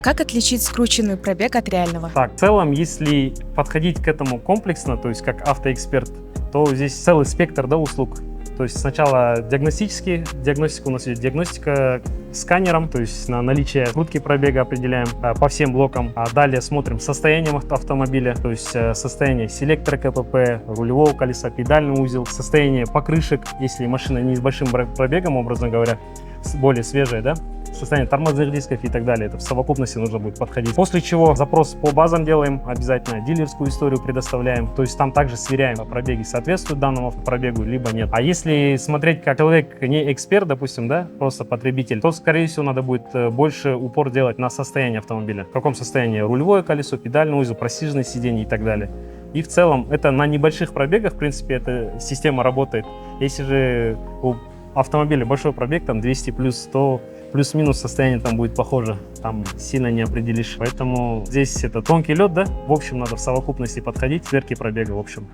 Как отличить скрученный пробег от реального? Так, в целом, если подходить к этому комплексно, то есть как автоэксперт, то здесь целый спектр, да, услуг. То есть сначала диагностика у нас есть диагностика сканером, то есть на наличие скрутки пробега определяем по всем блокам. А далее смотрим состояние автомобиля, то есть состояние селектора КПП, рулевого колеса, педальный узел, состояние покрышек, если машина не с большим пробегом, образно говоря, более свежая, да, состояние тормозных дисков и так далее. Это в совокупности нужно будет подходить. После чего запрос по базам делаем, обязательно дилерскую историю предоставляем. То есть там также сверяем, пробеги соответствуют данному пробегу, либо нет. А если смотреть, как человек не эксперт, допустим, да, просто потребитель, то, скорее всего, надо будет больше упор делать на состояние автомобиля. В каком состоянии рулевое колесо, педальный узел, просиженное сиденье и так далее. И в целом это на небольших пробегах, в принципе, эта система работает. Если же у автомобиля большой пробег, там 200 плюс, то плюс-минус состояние там будет похоже, там сильно не определишь. Поэтому здесь это тонкий лед, да, в общем надо в совокупности подходить, сверки пробега в общем.